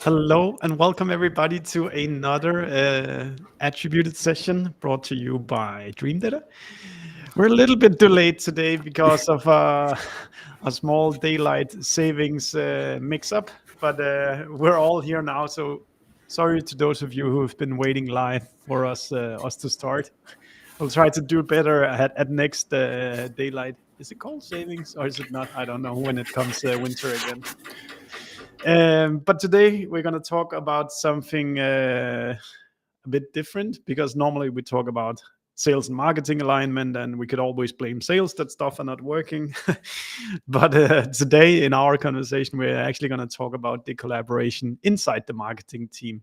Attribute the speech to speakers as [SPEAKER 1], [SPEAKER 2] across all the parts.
[SPEAKER 1] Hello and welcome everybody to another attributed session brought to you by Dream Data. We're a little bit delayed today because of a small daylight savings mix-up, but we're all here now. So sorry to those of you who have been waiting live for us to start. We'll try to do better at next daylight. Is it called savings or is it not? I don't know when it comes winter again. But today we're going to talk about something a bit different because normally we talk about sales and marketing alignment, and we could always blame sales that stuff are not working. But today in our conversation, we're actually going to talk about the collaboration inside the marketing team,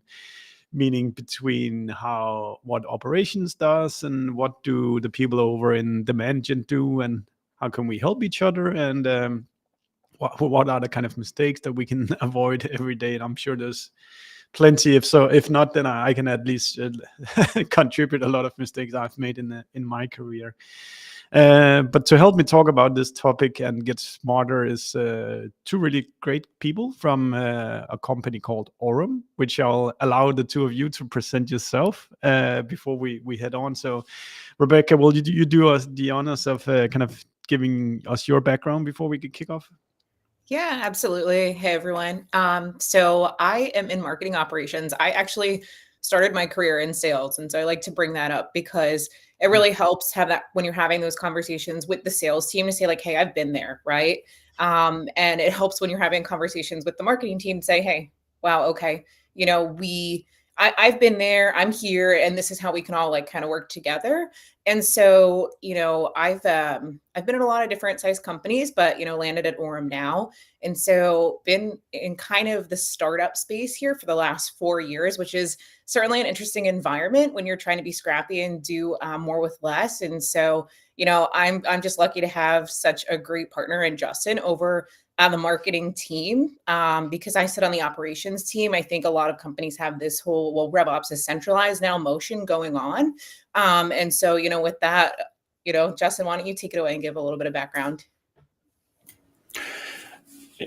[SPEAKER 1] meaning between what operations does and what do the people over in demand gen do, and how can we help each other, and what are the kind of mistakes that we can avoid every day. And I'm sure there's plenty. If not, then I can at least contribute a lot of mistakes I've made in my career. But to help me talk about this topic and get smarter is two really great people from a company called Orum, which I'll allow the two of you to present yourself before we head on. So, Rebecca, will you do us the honors of kind of giving us your background before we could kick off?
[SPEAKER 2] Yeah, absolutely. Hey, everyone. So I am in marketing operations. I actually started my career in sales. And so I like to bring that up because it really helps have that when you're having those conversations with the sales team to say like, hey, I've been there, right? And it helps when you're having conversations with the marketing team to say, hey, wow, okay, I've been there, I'm here, and this is how we can all like kind of work together. And so, I've been in a lot of different size companies, but landed at Orum now. And so been in kind of the startup space here for the last 4 years, which is certainly an interesting environment when you're trying to be scrappy and do more with less. And so, I'm just lucky to have such a great partner in Justin over the marketing team, because I sit on the operations team. I think a lot of companies have this whole, well, RevOps is centralized now motion going on. And so, with that, Justin, why don't you take it away and give a little bit of background?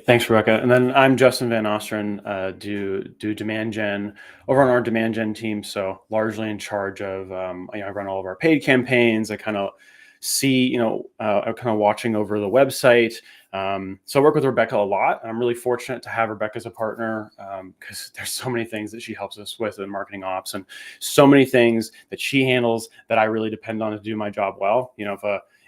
[SPEAKER 3] Thanks, Rebecca. And then I'm Justin Van Nostrand, do demand gen over on our demand gen team. So largely in charge of, I run all of our paid campaigns. I kind of see, I'm kind of watching over the website. So I work with Rebecca a lot. I'm really fortunate to have Rebecca as a partner because there's so many things that she helps us with in marketing ops and so many things that she handles that I really depend on to do my job well.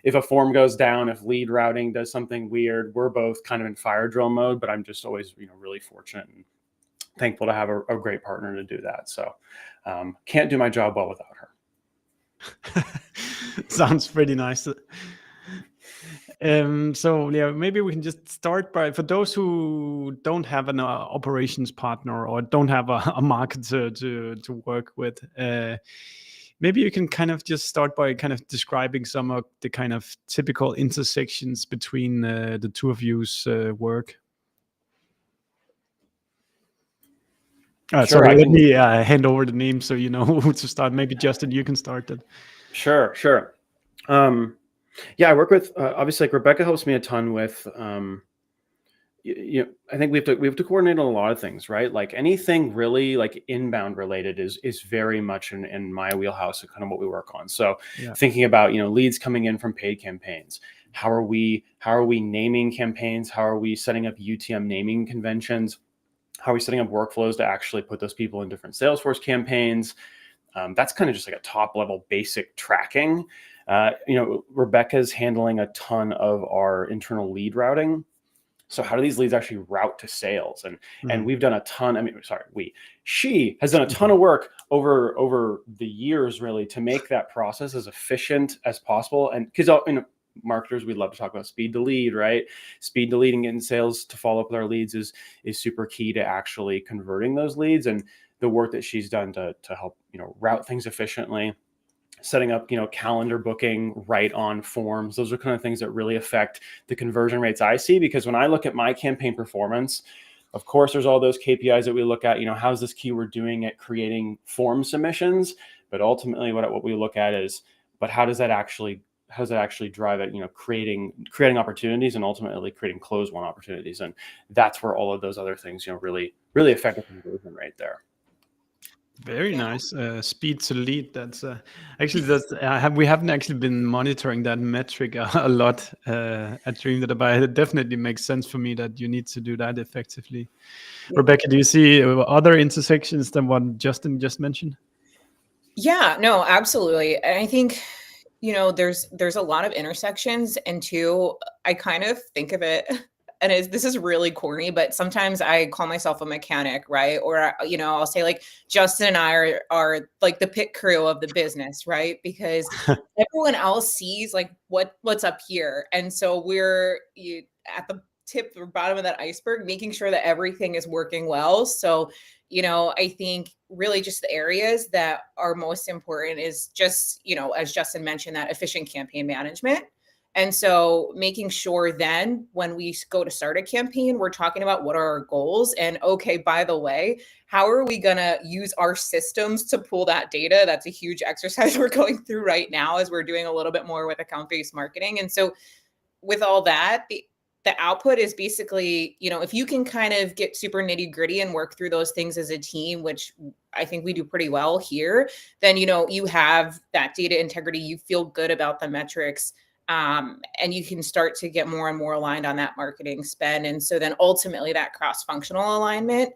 [SPEAKER 3] If a form goes down, if lead routing does something weird, we're both kind of in fire drill mode, but I'm just always, really fortunate and thankful to have a great partner to do that. So can't do my job well without her.
[SPEAKER 1] Sounds pretty nice. So yeah, maybe we can just start by, for those who don't have an operations partner or don't have a marketer to work with, maybe you can kind of just start by kind of describing some of the kind of typical intersections between the two of you's work.
[SPEAKER 3] Sure,
[SPEAKER 1] sorry, let me hand over the name so you know who to start. Maybe Justin, you can start it.
[SPEAKER 3] Sure. Yeah, I work with obviously like Rebecca helps me a ton with. I think we have to coordinate on a lot of things, right? Like anything really like inbound related is very much in my wheelhouse of kind of what we work on. So thinking about leads coming in from paid campaigns. How are we naming campaigns? How are we setting up UTM naming conventions? How are we setting up workflows to actually put those people in different Salesforce campaigns? That's kind of just like a top level basic tracking. Rebecca's handling a ton of our internal lead routing. So how do these leads actually route to sales? And we've done a ton. She has done a ton of work over the years really to make that process as efficient as possible. And because marketers, we love to talk about speed to lead, right? Speed to lead and getting sales to follow up with our leads is super key to actually converting those leads. And the work that she's done to help route things efficiently, setting up calendar booking right on forms. Those are kind of things that really affect the conversion rates I see, because when I look at my campaign performance, of course there's all those KPIs that we look at, how's this keyword doing at creating form submissions, but ultimately what we look at is, but how does does it actually drive it, creating opportunities and ultimately creating close won opportunities. And that's where all of those other things, really, really affect the conversion rate there.
[SPEAKER 1] Very nice. Speed to lead. That's actually we haven't actually been monitoring that metric a lot at DreamData, but it definitely makes sense for me that you need to do that effectively. Yeah. Rebecca, do you see other intersections than what Justin just mentioned?
[SPEAKER 2] Yeah, no, absolutely. And I think, there's a lot of intersections, and two, I kind of think of it, and this is really corny, but sometimes I call myself a mechanic, right? Or, I'll say like Justin and I are like the pit crew of the business, right? Because everyone else sees like what's up here. And so we're at the tip or bottom of that iceberg, making sure that everything is working well. So, I think really just the areas that are most important is just, as Justin mentioned, that efficient campaign management. And so making sure then when we go to start a campaign, we're talking about what are our goals, and okay, by the way, how are we going to use our systems to pull that data? That's a huge exercise we're going through right now as we're doing a little bit more with account-based marketing. And so with all that, the output is basically, if you can kind of get super nitty gritty and work through those things as a team, which I think we do pretty well here, then, you have that data integrity, you feel good about the metrics, and you can start to get more and more aligned on that marketing spend. And so then ultimately that cross-functional alignment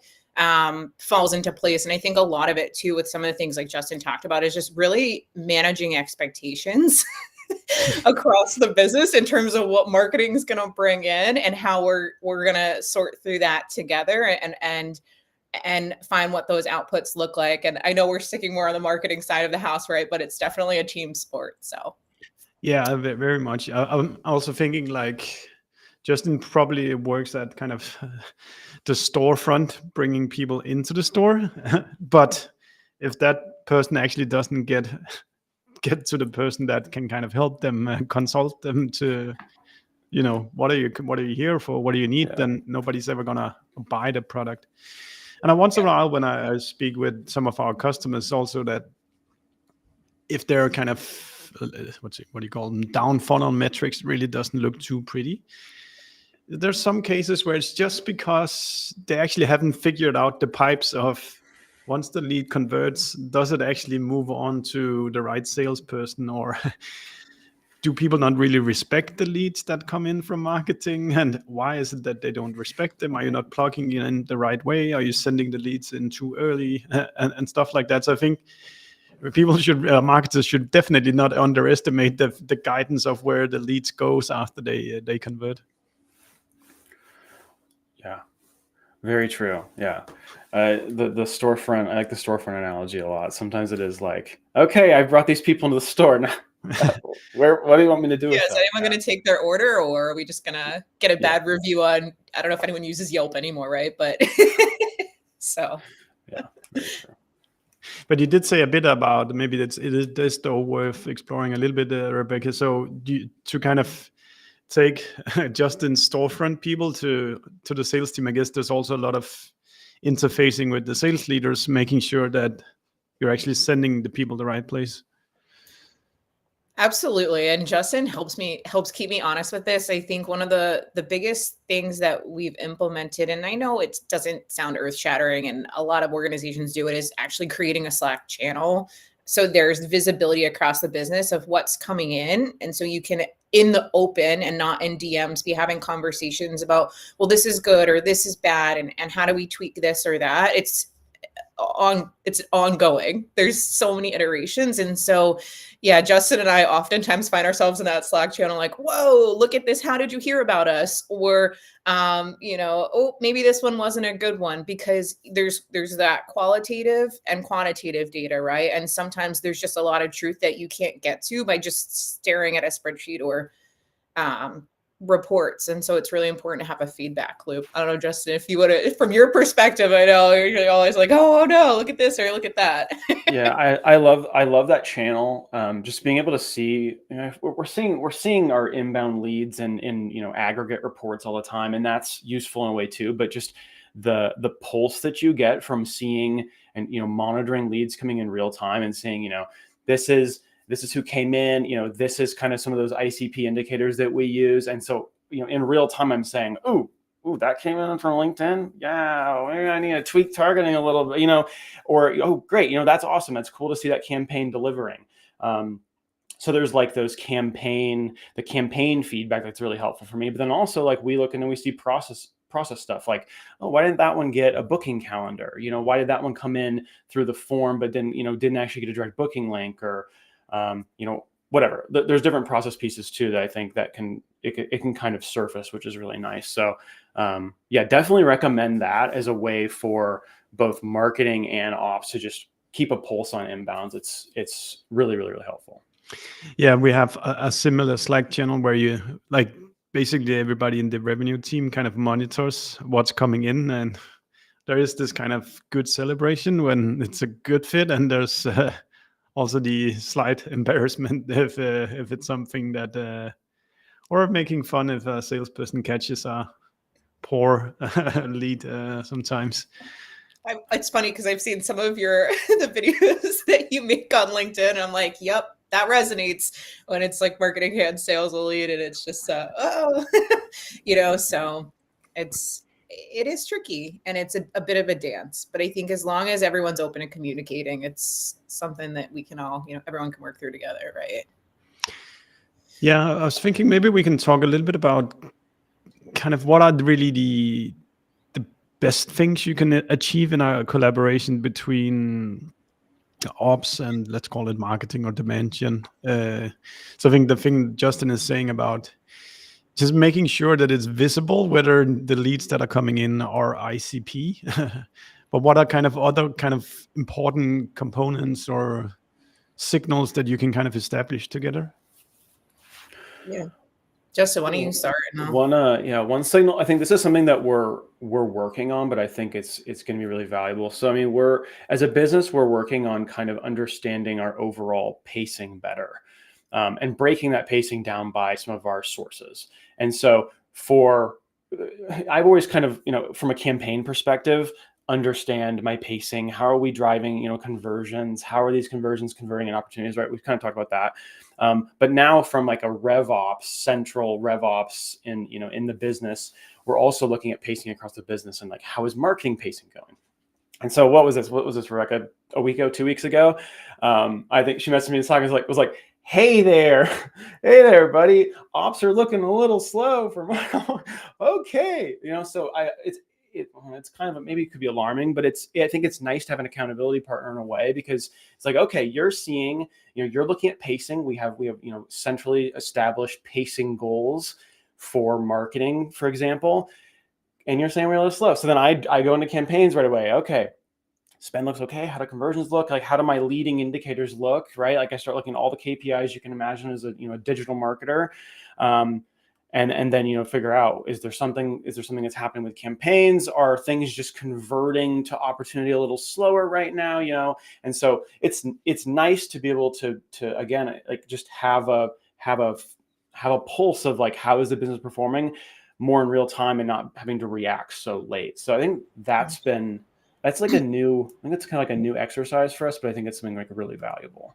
[SPEAKER 2] falls into place. And I think a lot of it too, with some of the things like Justin talked about, is just really managing expectations across the business in terms of what marketing is going to bring in and how we're going to sort through that together and find what those outputs look like. And I know we're sticking more on the marketing side of the house, right? But it's definitely a team sport. So
[SPEAKER 1] yeah, very much. I'm also thinking like Justin probably works at kind of the storefront, bringing people into the store. But if that person actually doesn't get to the person that can kind of help them, consult them to, what are you here for? What do you need? Then nobody's ever gonna buy the product. And once in a while, when I speak with some of our customers, also that if they're kind of what do you call them, down funnel metrics really doesn't look too pretty. There's some cases where it's just because they actually haven't figured out the pipes of, once the lead converts, does it actually move on to the right salesperson, or do people not really respect the leads that come in from marketing? And why is it that they don't respect them? Are you not plugging in the right way? Are you sending the leads in too early, and stuff like that? So I think marketers should definitely not underestimate the guidance of where the leads goes after they convert.
[SPEAKER 3] Yeah, very true. Yeah. The storefront, I like the storefront analogy a lot. Sometimes it is like, okay, I brought these people into the store. Now, what do you want me to do with
[SPEAKER 2] is anyone going to take their order, or are we just going to get a bad review on, I don't know if anyone uses Yelp anymore, right? But so.
[SPEAKER 3] Yeah, very true.
[SPEAKER 1] But you did say a bit about maybe it is still worth exploring a little bit, Rebecca. So to kind of take Justin's storefront people to the sales team, I guess there's also a lot of interfacing with the sales leaders, making sure that you're actually sending the people the right place.
[SPEAKER 2] Absolutely. And Justin helps keep me honest with this. I think one of the biggest things that we've implemented, and I know it doesn't sound earth shattering and a lot of organizations do it, is actually creating a Slack channel. So there's visibility across the business of what's coming in. And so you can, in the open and not in DMs, be having conversations about, well, this is good or this is bad. And how do we tweak this or that? It's ongoing. There's so many iterations. And so, yeah, Justin and I oftentimes find ourselves in that Slack channel like, whoa, look at this. How did you hear about us? Or, oh, maybe this one wasn't a good one, because there's that qualitative and quantitative data, right? And sometimes there's just a lot of truth that you can't get to by just staring at a spreadsheet or reports. And so it's really important to have a feedback loop. I don't know, Justin, if you would have, from your perspective, I know you're always like, oh no, look at this or look at that.
[SPEAKER 3] Yeah, I love that channel. Just being able to see, we're seeing our inbound leads and in aggregate reports all the time, and that's useful in a way too. But just the pulse that you get from seeing and monitoring leads coming in real time and saying, this is this is who came in, this is kind of some of those ICP indicators that we use. And so, in real time, I'm saying, ooh, that came in from LinkedIn. Yeah, maybe I need to tweak targeting a little bit, or, oh, great. That's awesome. That's cool to see that campaign delivering. So there's like the campaign feedback that's really helpful for me. But then also like we look and we see process stuff like, oh, why didn't that one get a booking calendar? Why did that one come in through the form, but then, didn't actually get a direct booking link or, whatever. There's different process pieces too that I think that it can kind of surface, which is really nice. So yeah, definitely recommend that as a way for both marketing and ops to just keep a pulse on inbounds. It's really, really, really helpful.
[SPEAKER 1] Yeah, we have a similar Slack channel where you like basically everybody in the revenue team kind of monitors what's coming in, and there is this kind of good celebration when it's a good fit, and there's also the slight embarrassment if it's something that or making fun if a salesperson catches a poor lead sometimes.
[SPEAKER 2] It's funny because I've seen some of the videos that you make on LinkedIn. And I'm like, yep, that resonates when it's like marketing hand sales a lead, and it's just so it is tricky, and it's a bit of a dance. But I think as long as everyone's open and communicating, it's something that we can all, everyone can work through together, right?
[SPEAKER 1] Yeah, I was thinking maybe we can talk a little bit about kind of what are really the best things you can achieve in a collaboration between ops and, let's call it, marketing or demand gen. So I think the thing Justin is saying about just making sure that it's visible whether the leads that are coming in are ICP, but what are kind of other kind of important components or signals that you can kind of establish together?
[SPEAKER 2] Yeah. Justin, why don't you start?
[SPEAKER 3] One signal. I think this is something that we're working on, but I think it's going to be really valuable. So, I mean, as a business, we're working on kind of understanding our overall pacing better, and breaking that pacing down by some of our sources. And so I've always kind of, from a campaign perspective, understand my pacing. How are we driving, conversions? How are these conversions converting in opportunities, right? We've kind of talked about that. But now from like a central RevOps in the business, we're also looking at pacing across the business and like, how is marketing pacing going? And so what was this, Rebecca, a week ago, 2 weeks ago? I think she messaged me this talk, was like, hey there, buddy. Ops are looking a little slow for my, okay. So it's kind of maybe it could be alarming, but I think it's nice to have an accountability partner in a way, because it's like, okay, you're seeing, you're looking at pacing. We have centrally established pacing goals for marketing, for example, and you're saying we're a little slow. So then I go into campaigns right away. Okay, spend looks okay. How do conversions look? Like, how do my leading indicators look? Right? Like, I start looking at all the KPIs you can imagine as a digital marketer. And then figure out, is there something that's happening with campaigns? Are things just converting to opportunity a little slower right now? And so it's nice to be able to again, like, just have a pulse of like, how is the business performing more in real time and not having to react so late. So I think that's kind of like a new exercise for us, but I think it's something like really valuable.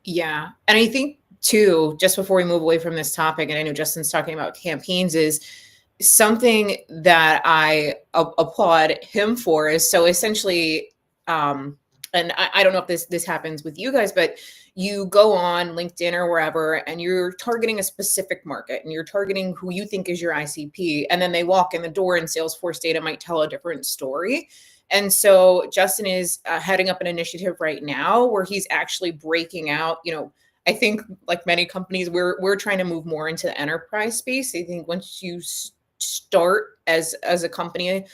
[SPEAKER 2] Yeah. And I think too, just before we move away from this topic, and I know Justin's talking about campaigns, is something that I applaud him for is, so essentially, and I don't know if this happens with you guys, but you go on LinkedIn or wherever, and you're targeting a specific market, and you're targeting who you think is your ICP, and then they walk in the door and Salesforce data might tell a different story. And so Justin is heading up an initiative right now where he's actually breaking out, I think like many companies, we're trying to move more into the enterprise space. I think once you start as a company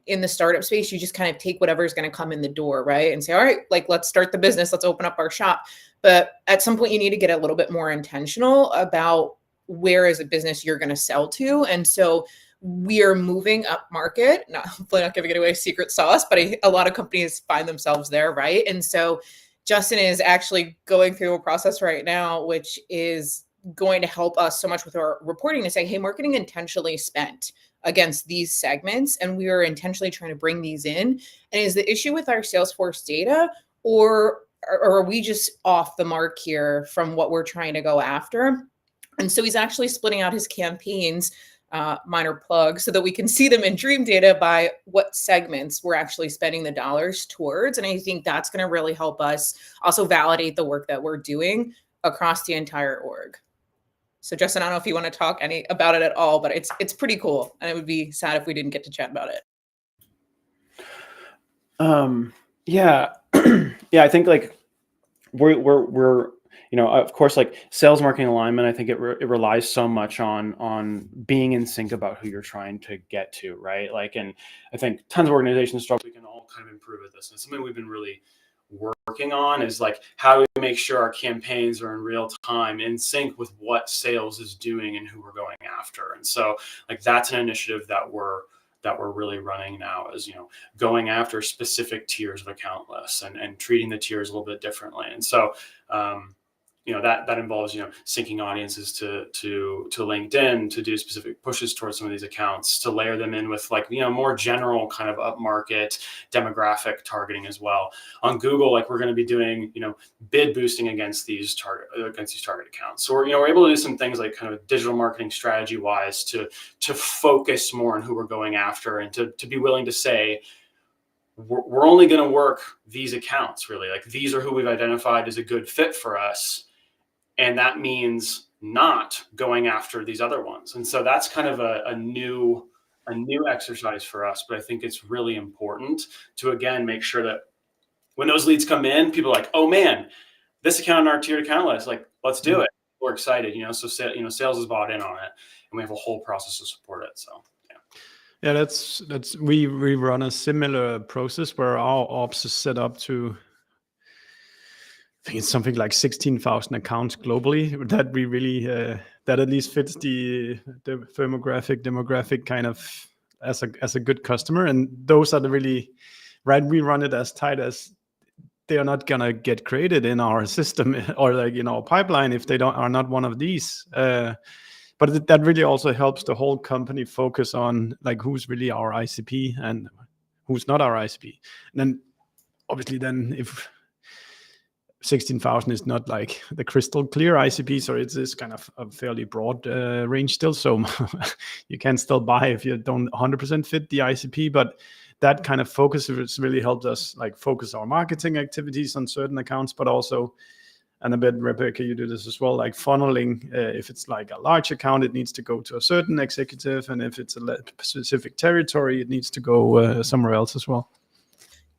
[SPEAKER 2] in the startup space, you just kind of take whatever is going to come in the door, right? And say, all right, like, let's start the business. Let's open up our shop. But at some point you need to get a little bit more intentional about where as a business you're going to sell to. And so we are moving up market, hopefully not giving away secret sauce, but a lot of companies find themselves there, right? And so Justin is actually going through a process right now, which is going to help us so much with our reporting to say, hey, marketing intentionally spent against these segments, and we are intentionally trying to bring these in. And is the issue with our Salesforce data, or or are we just off the mark here from what we're trying to go after? And so he's actually splitting out his campaigns, minor plug, so that we can see them in Dream Data by what segments we're actually spending the dollars towards. And I think that's going to really help us also validate the work that we're doing across the entire org. So Justin, I don't know if you want to talk about it at all, but it's pretty cool. And it would be sad if we didn't get to chat about it.
[SPEAKER 3] Yeah. Yeah, I think like we're of course, like sales marketing alignment, I think it relies so much on being in sync about who you're trying to get to, right? Like, and I think tons of organizations struggle. We can all kind of improve at this. And something we've been really working on is like, how do we make sure our campaigns are in real time in sync with what sales is doing and who we're going after? And so like, that's an initiative that we're really running now, is, going after specific tiers of account lists and treating the tiers a little bit differently. And so, that involves, syncing audiences to LinkedIn, to do specific pushes towards some of these accounts, to layer them in with like, more general kind of upmarket demographic targeting as well. On Google, like we're going to be doing, bid boosting against these target accounts. So we're able to do some things like kind of digital marketing strategy wise to focus more on who we're going after, and to be willing to say, we're only going to work these accounts, really. Like, these are who we've identified as a good fit for us. And that means not going after these other ones. And so that's kind of a new exercise for us. But I think it's really important to, again, make sure that when those leads come in, people are like, oh man, this account on our tiered account list, like, let's do it. We're excited, so sales is bought in on it, and we have a whole process to support it. So
[SPEAKER 1] yeah, that's we run a similar process where our ops is set up to, I think it's something like 16,000 accounts globally that we really that at least fits the demographic kind of as a good customer. And those are the really right. We run it as tight as they are not gonna get created in our system or like in our pipeline if they are not one of these. But that really also helps the whole company focus on like who's really our ICP and who's not our ICP. And then obviously if 16,000 is not like the crystal clear ICP, so it is kind of a fairly broad range still. So you can still buy if you don't 100% fit the ICP, but that kind of focus has really helped us like focus our marketing activities on certain accounts, but also, and I bet Rebecca, you do this as well, like funneling. If it's like a large account, it needs to go to a certain executive, and if it's a specific territory, it needs to go somewhere else as well.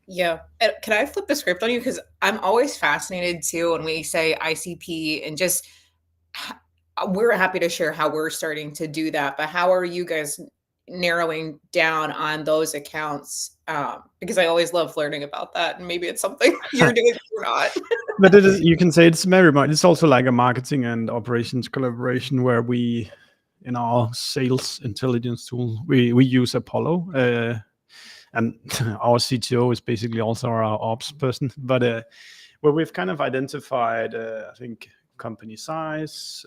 [SPEAKER 2] Yeah. Can I flip the script on you? Because I'm always fascinated too when we say ICP, and just we're happy to share how we're starting to do that. But how are you guys narrowing down on those accounts? Because I always love learning about that, and maybe it's something you're doing or not.
[SPEAKER 1] But it is, you can say it's very much, it's also like a marketing and operations collaboration where we, in our sales intelligence tool, we use Apollo. And our CTO is basically also our ops person, but where we've kind of identified, I think, company size,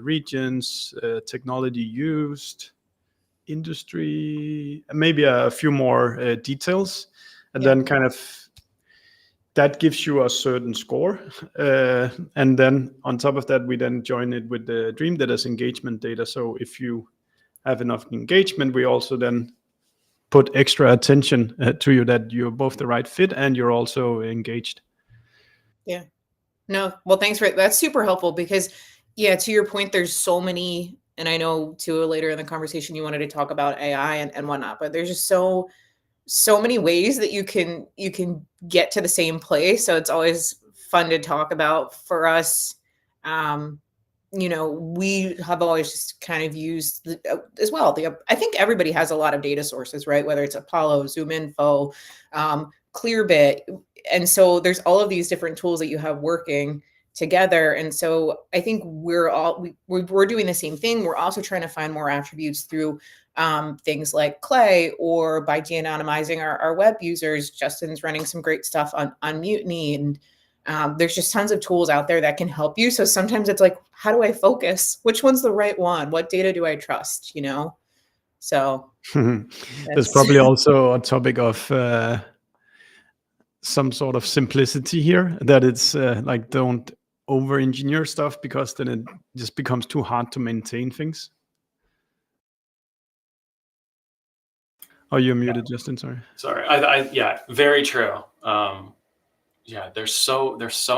[SPEAKER 1] regions, technology used, industry, maybe a few more details, and then kind of that gives you a certain score. And then on top of that, we then join it with the Dream Data's engagement data. So if you have enough engagement, we also then put extra attention to you that you're both the right fit and you're also engaged.
[SPEAKER 2] Yeah. No, well, thanks for that's super helpful, because to your point, there's so many, and I know too later in the conversation you wanted to talk about AI and whatnot, but there's just so many ways that you can get to the same place. So it's always fun to talk about for us. We have always just kind of used as well. I think everybody has a lot of data sources, right? Whether it's Apollo, ZoomInfo, Clearbit. And so there's all of these different tools that you have working together. And so I think we're doing the same thing. We're also trying to find more attributes through things like Clay, or by de-anonymizing our web users. Justin's running some great stuff on Mutiny, and there's just tons of tools out there that can help you. So sometimes it's like, how do I focus? Which one's the right one? What data do I trust? So
[SPEAKER 1] there's probably also a topic of some sort of simplicity here, that it's like don't over engineer stuff, because then it just becomes too hard to maintain things? Oh, you're muted, Justin. Sorry.
[SPEAKER 3] Yeah, very true. Yeah, there's so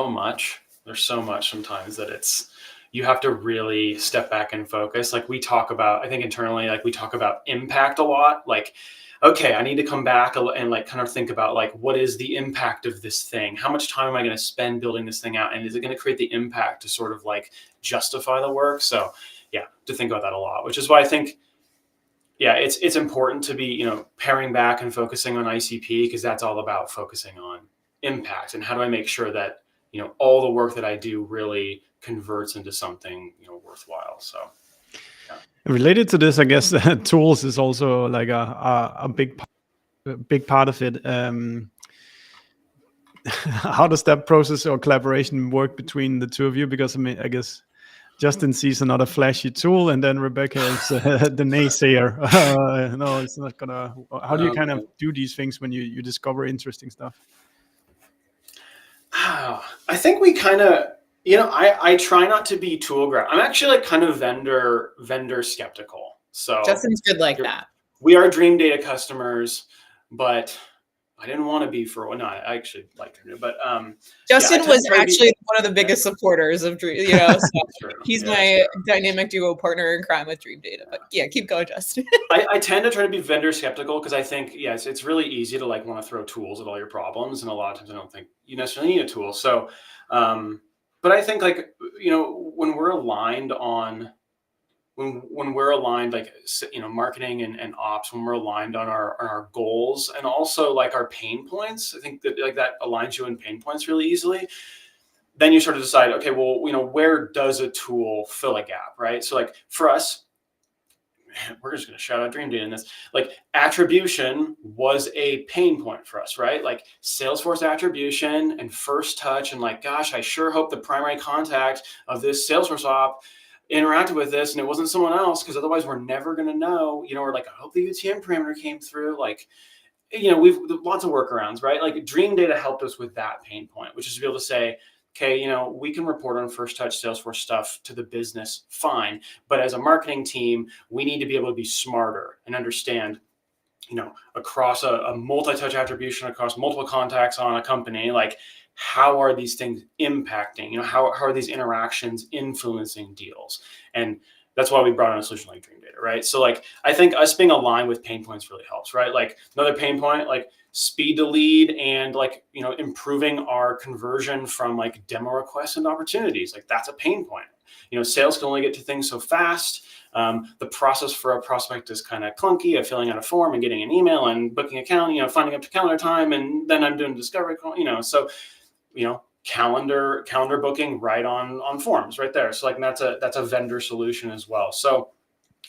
[SPEAKER 3] much sometimes that you have to really step back and focus. Like we talk about, I think internally, like we talk about impact a lot. Like, okay, I need to come back and like kind of think about like, what is the impact of this thing? How much time am I going to spend building this thing out? And is it going to create the impact to sort of like justify the work? So yeah, to think about that a lot, which is why I think, yeah, it's important to be, paring back and focusing on ICP, because that's all about focusing on impact and how do I make sure that, all the work that I do really converts into something, worthwhile. So, yeah.
[SPEAKER 1] Related to this, I guess tools is also like a big part of it. How does that process or collaboration work between the two of you? Because I guess Justin sees another flashy tool, and then Rebecca is the naysayer. No, it's not gonna. How do you kind of do these things when you discover interesting stuff?
[SPEAKER 3] I think we kind of, I try not to be tool grab. I'm actually like kind of vendor skeptical. So
[SPEAKER 2] Justin's good like that.
[SPEAKER 3] We are Dream Data customers, but I didn't want to be for no, I actually liked her, but
[SPEAKER 2] Justin was actually one of the biggest supporters of Dream. So he's my dynamic duo partner in crime with Dream Data. But yeah, keep going, Justin.
[SPEAKER 3] I tend to try to be vendor skeptical, because I think it's really easy to like want to throw tools at all your problems, and a lot of times I don't think you necessarily need a tool. So, but I think like when we're aligned on. When we're aligned, like, marketing and ops, when we're aligned on our goals and also like our pain points, I think that like that aligns you in pain points really easily. Then you sort of decide, okay, well, where does a tool fill a gap, right? So like for us, we're just going to shout out Dream Data in this, like attribution was a pain point for us, right? Like Salesforce attribution and first touch, and like, gosh, I sure hope the primary contact of this Salesforce op interacted with this and it wasn't someone else, because otherwise we're never going to know, or like, I hope the UTM parameter came through. Like, we've lots of workarounds, right? Like Dream Data helped us with that pain point, which is to be able to say, okay, we can report on first touch Salesforce stuff to the business, fine. But as a marketing team, we need to be able to be smarter and understand, across a multi-touch attribution, across multiple contacts on a company, like, how are these things impacting? How are these interactions influencing deals? And that's why we brought in a solution like Dream Data, right? So like, I think us being aligned with pain points really helps, right? Like another pain point, like speed to lead, and like, improving our conversion from like demo requests and opportunities. Like that's a pain point. Sales can only get to things so fast. The process for a prospect is kind of clunky, of filling out a form and getting an email and booking a calendar, finding up to calendar time, and then I'm doing discovery call, so calendar booking right on forms right there. So like that's a vendor solution as well. So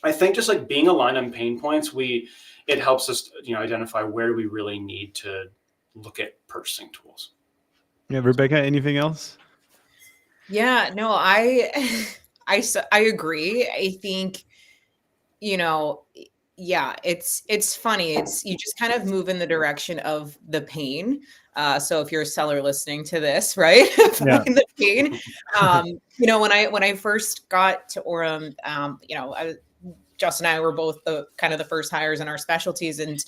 [SPEAKER 3] I think just like being aligned on pain points, it helps us, identify where do we really need to look at purchasing tools.
[SPEAKER 1] Yeah, Rebecca, anything else?
[SPEAKER 2] Yeah, no, I agree. I think, yeah, it's funny. You just kind of move in the direction of the pain. So if you're a seller listening to this, right, the pain. When I first got to Orum, Justin and I were both the first hires in our specialties, and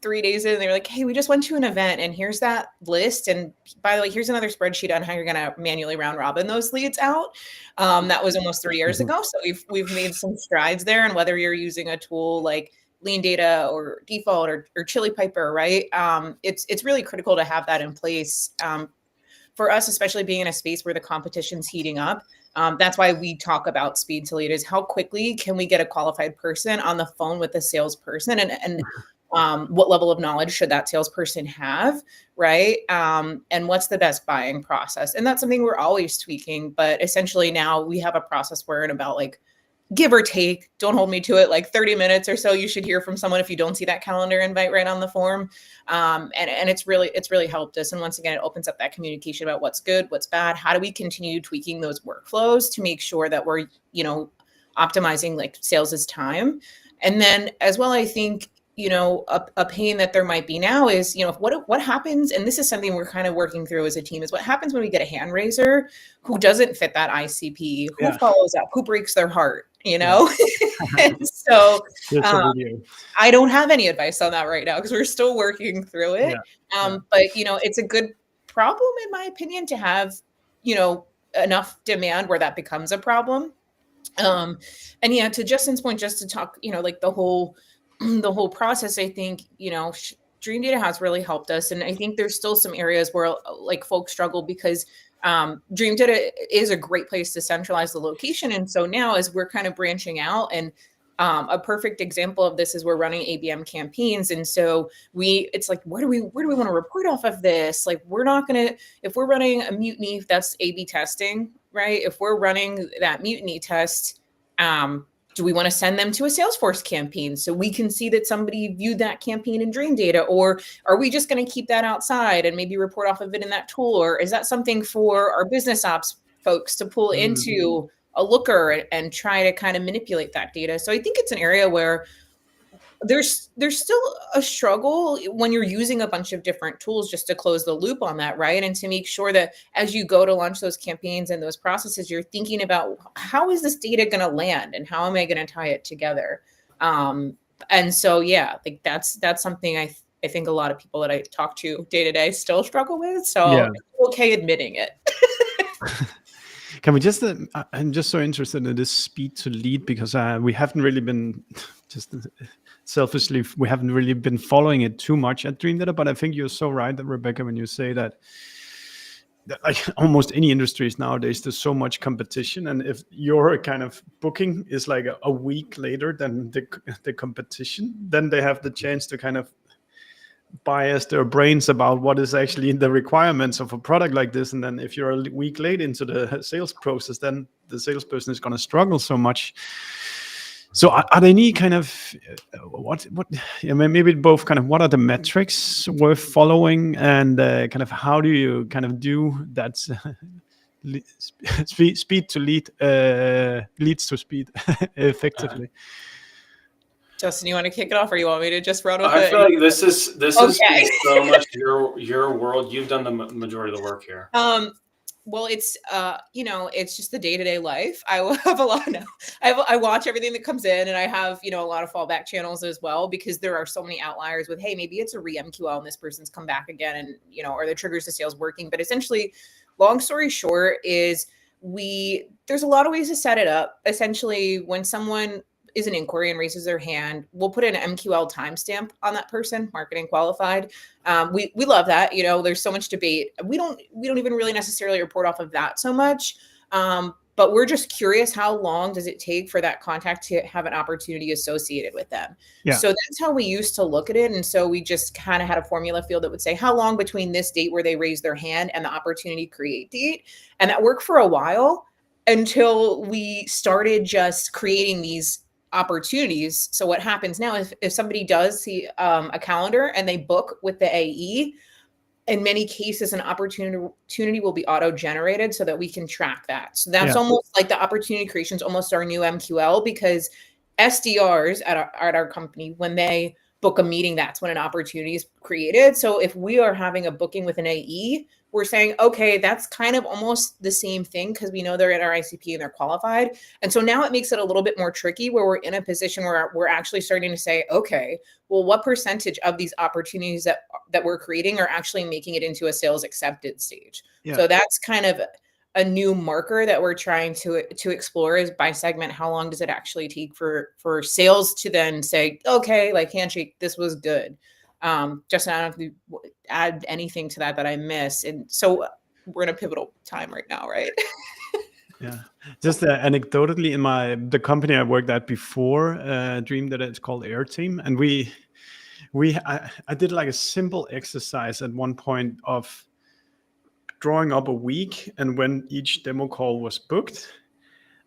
[SPEAKER 2] 3 days in, they were like, hey, we just went to an event and here's that list. And by the way, here's another spreadsheet on how you're going to manually round robin those leads out. That was almost 3 years ago. So we've made some strides there. And whether you're using a tool like Lean Data or Default or Chili Piper, right? It's really critical to have that in place. For us, especially being in a space where the competition's heating up. That's why we talk about speed to lead, is how quickly can we get a qualified person on the phone with a salesperson, and what level of knowledge should that salesperson have, right? And what's the best buying process? And that's something we're always tweaking, but essentially now we have a process where in about like, give or take, don't hold me to it, like 30 minutes or so, you should hear from someone if you don't see that calendar invite right on the form. And it's really helped us. And once again, it opens up that communication about what's good, what's bad. How do we continue tweaking those workflows to make sure that we're, optimizing like sales' time? And then as well, I think, a pain that there might be now is, what happens, and this is something we're kind of working through as a team, is what happens when we get a hand raiser who doesn't fit that ICP, who follows up, who breaks their heart, And so I don't have any advice on that right now because we're still working through it. But, it's a good problem, in my opinion, to have, enough demand where that becomes a problem. And to Justin's point, just to talk, like the whole process, I think, Dream Data has really helped us. And I think there's still some areas where like folks struggle because Dream Data is a great place to centralize the location. And so now as we're kind of branching out, and a perfect example of this is we're running ABM campaigns. And so it's like, where do we want to report off of this? Like, we're not going to, if we're running a mutiny, that's A/B testing, right? If we're running that mutiny test, do we want to send them to a Salesforce campaign so we can see that somebody viewed that campaign in Dream Data? Or are we just going to keep that outside and maybe report off of it in that tool? Or is that something for our business ops folks to pull into a looker and try to kind of manipulate that data? So I think it's an area where there's still a struggle when you're using a bunch of different tools just to close the loop on that, right? And to make sure that as you go to launch those campaigns and those processes, you're thinking about how is this data going to land and how am I going to tie it together? And so, like that's something I think a lot of people that I talk to day to day still struggle with. So I'm okay admitting it.
[SPEAKER 1] Can we just, I'm just so interested in this speed to lead because we haven't really been, just selfishly, we haven't really been following it too much at Dream Data, but I think you're so right, Rebecca, when you say that like almost any industries nowadays, there's so much competition. And if your kind of booking is like a week later than the competition, then they have the chance to kind of bias their brains about what is actually the requirements of a product like this. And then if you're a week late into the sales process, then the salesperson is going to struggle so much. So are there any kind of maybe both kind of what are the metrics worth following and kind of how do you kind of do that speed to lead leads to speed effectively?
[SPEAKER 2] Justin, you want to kick it off, or you want me to just run with it?
[SPEAKER 3] I feel like this is so much your world. You've done the majority of the work here.
[SPEAKER 2] Well, it's it's just the day-to-day life. I have a lot now. I watch everything that comes in, and I have a lot of fallback channels as well because there are so many outliers with, hey, maybe it's a re-MQL and this person's come back again, and or the triggers to sales working. But essentially, long story short, is there's a lot of ways to set it up. Essentially, when someone is an inquiry and raises their hand, we'll put an MQL timestamp on that person, marketing qualified. We love that. There's so much debate. We don't even really necessarily report off of that so much. But we're just curious, how long does it take for that contact to have an opportunity associated with them? So that's how we used to look at it. And so we just kind of had a formula field that would say how long between this date where they raise their hand and the opportunity create date. And that worked for a while until we started just creating these opportunities. So what happens now is if somebody does see a calendar and they book with the AE, in many cases, an opportunity will be auto-generated so that we can track that. So that's almost like the opportunity creation is almost our new MQL, because SDRs at our company, when they book a meeting, that's when an opportunity is created. So if we are having a booking with an AE, we're saying, okay, that's kind of almost the same thing because we know they're in our ICP and they're qualified. And so now it makes it a little bit more tricky where we're in a position where we're actually starting to say, okay, well, what percentage of these opportunities that we're creating are actually making it into a sales accepted stage? So that's kind of a new marker that we're trying to explore, is by segment, how long does it actually take for sales to then say, okay, like handshake, this was good. Justin, I don't know if you add anything to that I miss. And so we're in a pivotal time right now, right?
[SPEAKER 1] Just anecdotally, in the company I worked at before Dream Data, it's called Air Team, and I did like a simple exercise at one point of drawing up a week and when each demo call was booked,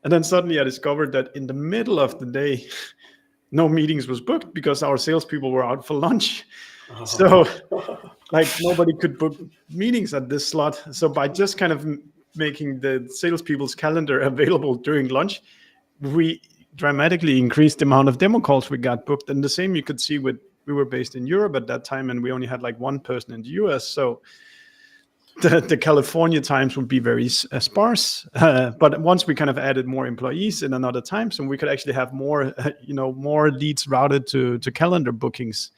[SPEAKER 1] and then suddenly I discovered that in the middle of the day no meetings was booked because our salespeople were out for lunch. So like nobody could book meetings at this slot. So by just kind of making the salespeople's calendar available during lunch, we dramatically increased the amount of demo calls we got booked. And the same you could see with we were based in Europe at that time, and we only had like one person in the US. So the California times would be very sparse. But once we kind of added more employees in another time zone, we could actually have more, more leads routed to calendar bookings.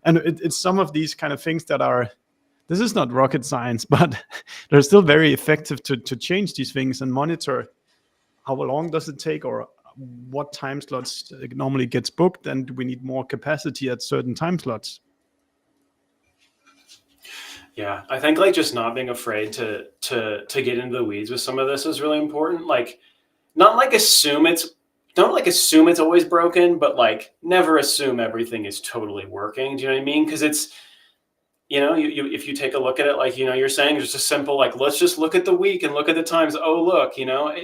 [SPEAKER 1] And it's some of these kind of things that are, this is not rocket science, but they're still very effective to change these things and monitor how long does it take, or what time slots it normally gets booked, and do we need more capacity at certain time slots.
[SPEAKER 3] Yeah, I think like just not being afraid to get into the weeds with some of this is really important. Like, not like don't like assume it's always broken, but like never assume everything is totally working. Do you know what I mean? Because it's, if you take a look at it, like, you're saying just a simple, like, let's just look at the week and look at the times. Oh, look,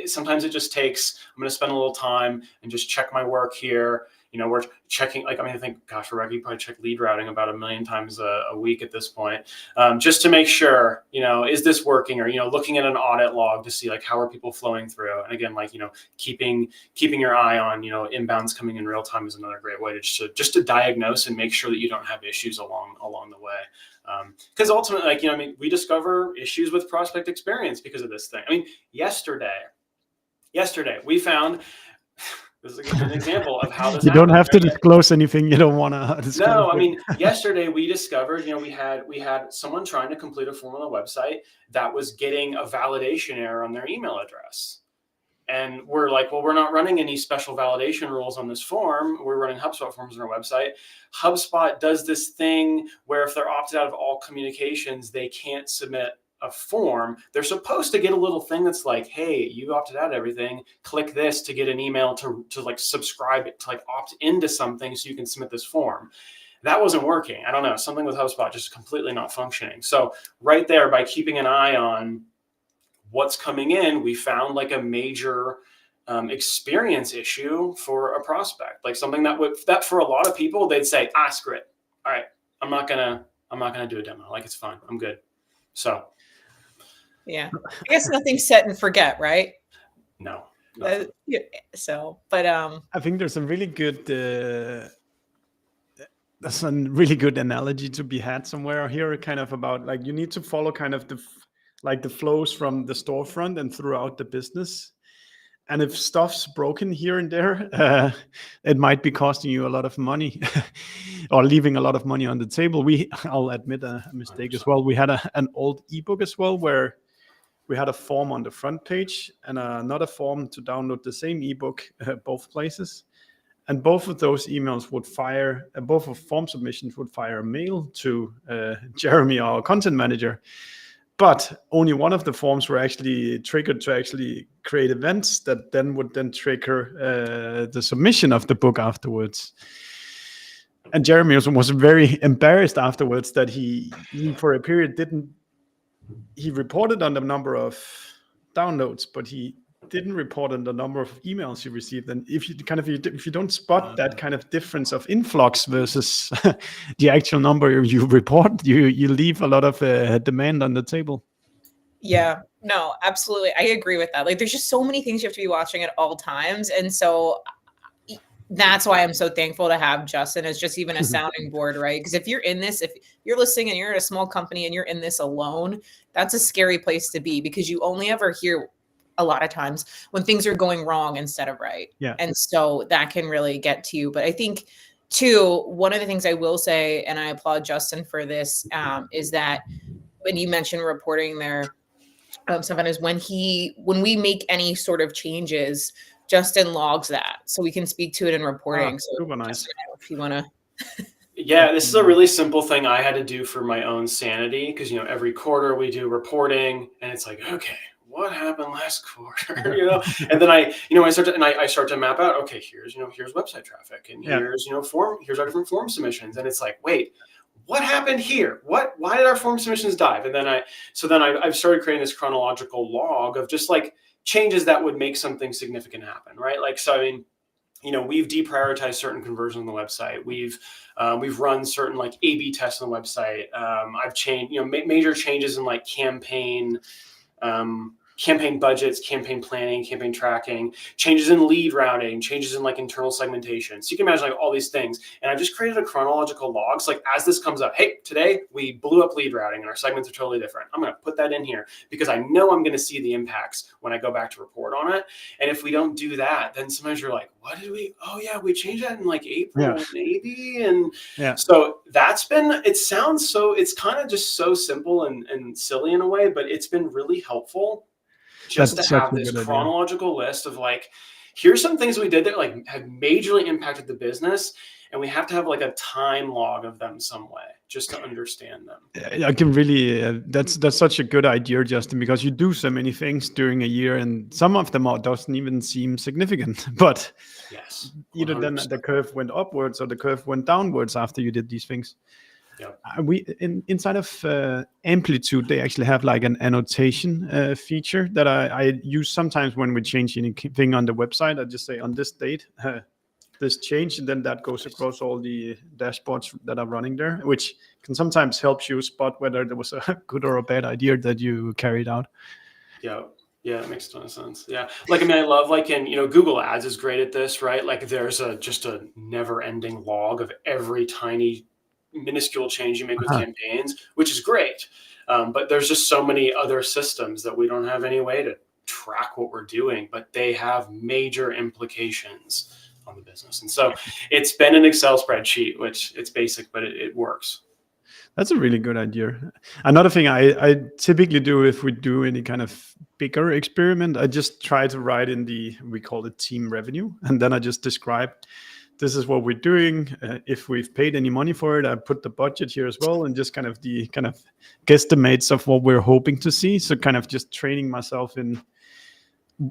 [SPEAKER 3] sometimes it just takes, I'm going to spend a little time and just check my work here. We're checking, like, I think, gosh, for Rebecca, you probably check lead routing about 1 million times a week at this point, just to make sure, is this working? Or, looking at an audit log to see, like, how are people flowing through? And again, like, keeping your eye on, inbounds coming in real time is another great way to diagnose and make sure that you don't have issues along the way. Because ultimately, like, we discover issues with prospect experience because of this thing. I mean, yesterday we found, this is an example of how this
[SPEAKER 1] You don't have to disclose anything you don't want to disclose.
[SPEAKER 3] No, I mean, yesterday we discovered, we had someone trying to complete a form on the website that was getting a validation error on their email address. And we're like, well, we're not running any special validation rules on this form. We're running HubSpot forms on our website. HubSpot does this thing where if they're opted out of all communications, they can't submit a form. They're supposed to get a little thing that's like, hey, you opted out of everything. Click this to get an email to like subscribe, to like opt into something so you can submit this form. That wasn't working. I don't know. Something with HubSpot just completely not functioning. So right there, by keeping an eye on what's coming in, we found like a major experience issue for a prospect, like something that for a lot of people, they'd say, screw it. All right, I'm not gonna do a demo. Like, it's fine. I'm good. So
[SPEAKER 2] yeah, I guess nothing's set and forget, right?
[SPEAKER 3] No.
[SPEAKER 2] So, but
[SPEAKER 1] I think there's some really good that's a really good analogy to be had somewhere here, kind of about like you need to follow kind of the flows from the storefront and throughout the business. And if stuff's broken here and there, it might be costing you a lot of money or leaving a lot of money on the table. I'll admit a mistake 100%. As well. We had an old ebook as well where we had a form on the front page and another form to download the same ebook, both places. And both of those emails would fire, both of form submissions would fire a mail to Jeremy, our content manager. But only one of the forms were actually triggered to actually create events that would trigger the submission of the book afterwards. And Jeremy was very embarrassed afterwards that he for a period he reported on the number of downloads, but he didn't report on the number of emails he received. And if you don't spot that kind of difference of influx versus the actual number you report, you leave a lot of demand on the table.
[SPEAKER 2] Yeah, no, absolutely. I agree with that. Like, there's just so many things you have to be watching at all times. And so that's why I'm so thankful to have Justin as just even a sounding board, right? Because if you're in this, if you're listening and you're at a small company and you're in this alone, that's a scary place to be because you only ever hear a lot of times when things are going wrong instead of right.
[SPEAKER 1] Yeah.
[SPEAKER 2] And so that can really get to you. But I think too, one of the things I will say, and I applaud Justin for this, is that when you mentioned reporting there, Steffen, is when we make any sort of changes, Justin logs that so we can speak to it in reporting. So
[SPEAKER 1] super nice.
[SPEAKER 2] Justin, if you want to.
[SPEAKER 3] Yeah, this is a really simple thing I had to do for my own sanity because, every quarter we do reporting and it's like, okay, what happened last quarter? And then I start to map out, okay, here's website traffic and here's our different form submissions. And it's like, wait, what happened here? Why did our form submissions dive? And then I've started creating this chronological log of just like changes that would make something significant happen, right? Like, so, I mean, we've deprioritized certain conversions on the website. We've run certain like A/B tests on the website. I've changed, major changes in like campaign campaign budgets, campaign planning, campaign tracking, changes in lead routing, changes in like internal segmentation. So you can imagine like all these things. And I've just created a chronological log. So like as this comes up, hey, today we blew up lead routing and our segments are totally different. I'm going to put that in here because I know I'm going to see the impacts when I go back to report on it. And if we don't do that, then sometimes you're like, what did we, oh yeah, we changed that in like April, maybe. And so that's been, it's kind of just so simple and silly in a way, but it's been really helpful just to have this chronological list of like, here's some things we did that like have majorly impacted the business, and we have to have like a time log of them some way just to understand them.
[SPEAKER 1] I can really, that's such a good idea, Justin, because you do so many things during a year and some of them doesn't even seem significant, but
[SPEAKER 3] yes,
[SPEAKER 1] either then the curve went upwards or the curve went downwards after you did these things. We inside of Amplitude, they actually have like an annotation feature that I use sometimes when we change anything on the website. I just say on this date, this change, and then that goes across all the dashboards that are running there, which can sometimes help you spot whether there was a good or a bad idea that you carried out.
[SPEAKER 3] Yeah, it makes a ton of sense. Yeah. Like, I mean, I love like in, Google Ads is great at this, right? Like there's just a never ending log of every tiny minuscule change you make with campaigns, which is great. But there's just so many other systems that we don't have any way to track what we're doing, but they have major implications on the business. And so it's been an Excel spreadsheet, which it's basic, but it works.
[SPEAKER 1] That's a really good idea. Another thing I typically do if we do any kind of bigger experiment, I just try to write in we call it team revenue. And then I just describe, this is what we're doing. If we've paid any money for it, I put the budget here as well, and just kind of the guesstimates of what we're hoping to see. So kind of just training myself in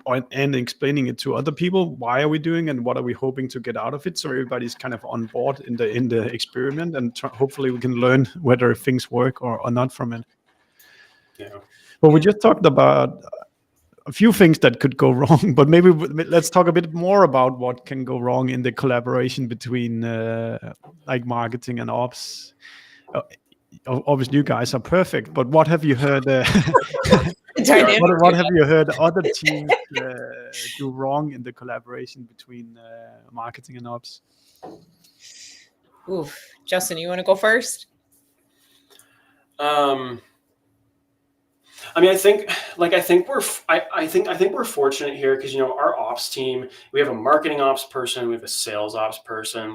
[SPEAKER 1] and explaining it to other people. Why are we doing and what are we hoping to get out of it? So everybody's kind of on board in the experiment, and hopefully we can learn whether things work or not from it.
[SPEAKER 3] Yeah.
[SPEAKER 1] Well, we just talked about a few things that could go wrong, but maybe let's talk a bit more about what can go wrong in the collaboration between like marketing and ops. Obviously, you guys are perfect, but what have you heard? What have you heard other teams do wrong in the collaboration between marketing and ops?
[SPEAKER 2] Oof. Justin, you want to go first?
[SPEAKER 3] I mean, I think we're fortunate here because our ops team, we have a marketing ops person, we have a sales ops person,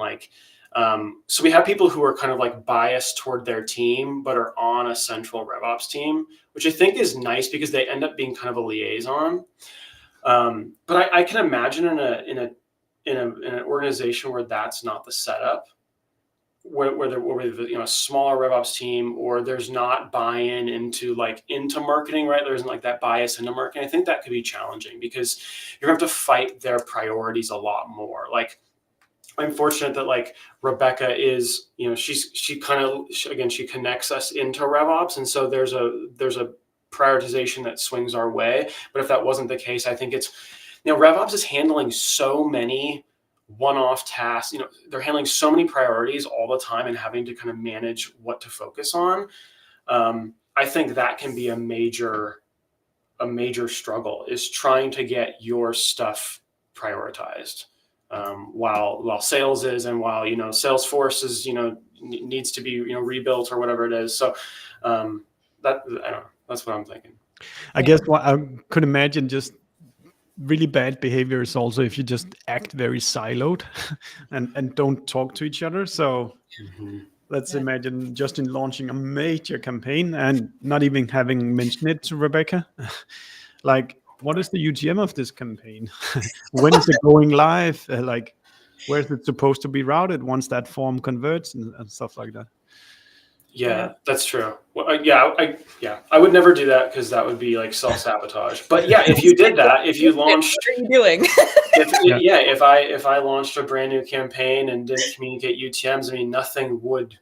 [SPEAKER 3] so we have people who are kind of like biased toward their team, but are on a central RevOps team, which I think is nice because they end up being kind of a liaison. But I can imagine in an organization where that's not the setup, where there a smaller RevOps team, or there's not buy-in into marketing, right? There isn't like that bias into marketing. I think that could be challenging because you're going to have to fight their priorities a lot more. Like, I'm fortunate that Rebecca is, she connects us into RevOps. And so there's a prioritization that swings our way. But if that wasn't the case, I think RevOps is handling so many one-off tasks. They're handling so many priorities all the time and having to kind of manage what to focus on. I think that can be a major struggle, is trying to get your stuff prioritized. While sales is, and while Salesforce is needs to be rebuilt or whatever it is. So I don't know. That's what I'm thinking.
[SPEAKER 1] I guess what I could imagine, just really bad behavior is also if you just act very siloed and don't talk to each other. So let's imagine Justin launching a major campaign and not even having mentioned it to Rebecca. What is the UGM of this campaign? When is it going live? Where is it supposed to be routed once that form converts and stuff like that?
[SPEAKER 3] Yeah, that's true. Well, I would never do that because that would be self-sabotage. But yeah, if you did that, if you launched,
[SPEAKER 2] what are you doing?
[SPEAKER 3] if I launched a brand new campaign and didn't communicate UTMs, I mean, nothing would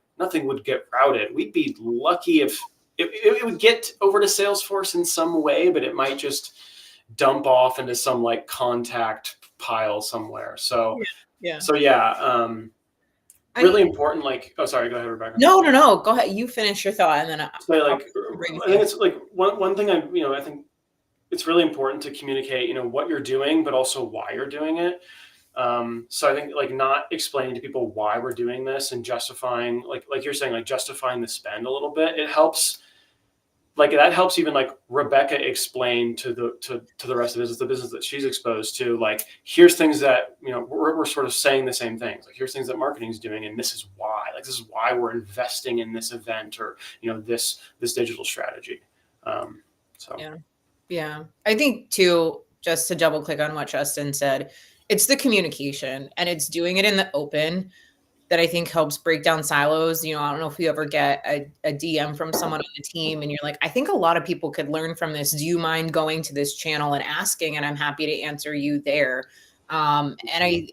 [SPEAKER 3] get routed. We'd be lucky if it would get over to Salesforce in some way, but it might just dump off into some contact pile somewhere. So really important. Oh, sorry, go ahead, Rebecca.
[SPEAKER 2] No, go ahead, you finish your thought, and then
[SPEAKER 3] I think it's one thing I think it's really important to communicate, you know, what you're doing, but also why you're doing it. So I think like not explaining to people why we're doing this and justifying, like you're saying, like justifying the spend a little bit, it helps. Like that helps even like Rebecca explain to the rest of the business that she's exposed to, like, here's things that, you know, we're sort of saying the same things. Like, here's things that marketing is doing, and this is why. Like, this is why we're investing in this event, or, you know, this digital strategy. So
[SPEAKER 2] yeah. I think too, just to double click on what Justin said, it's the communication, and it's doing it in the open that I think helps break down silos. You know, I don't know if you ever get a DM from someone on the team and you're like, I think a lot of people could learn from this. Do you mind going to this channel and asking? And I'm happy to answer you there. And I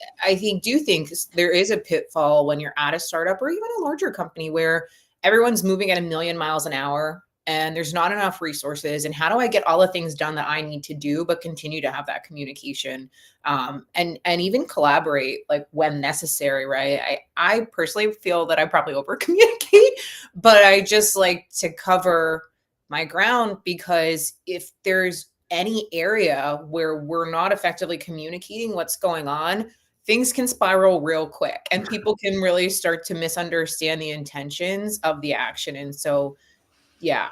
[SPEAKER 2] do think there is a pitfall when you're at a startup or even a larger company where everyone's moving at 1,000,000 miles an hour and there's not enough resources. And how do I get all the things done that I need to do, but continue to have that communication, and even collaborate like when necessary, right? I personally feel that I probably over communicate, but I just like to cover my ground, because if there's any area where we're not effectively communicating what's going on, things can spiral real quick and people can really start to misunderstand the intentions of the action. And so, yeah.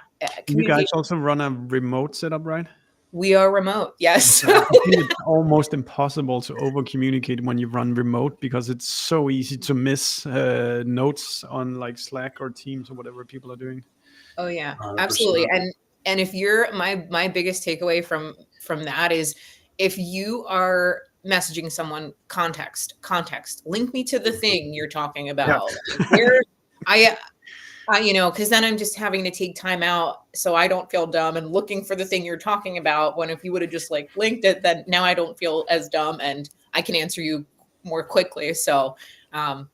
[SPEAKER 1] You guys also run a remote setup, right?
[SPEAKER 2] We are remote, yes.
[SPEAKER 1] I think it's almost impossible to over communicate when you run remote, because it's so easy to miss notes on like Slack or Teams or whatever people are doing.
[SPEAKER 2] Oh yeah,
[SPEAKER 3] 100%.
[SPEAKER 2] absolutely. And if you're my biggest takeaway from that is, if you are messaging someone, context, link me to the thing you're talking about. Yeah. Where you know, because then I'm just having to take time out so I don't feel dumb and looking for the thing you're talking about, when if you would have just like linked it, then now I don't feel as dumb and I can answer you more quickly. So
[SPEAKER 1] I'm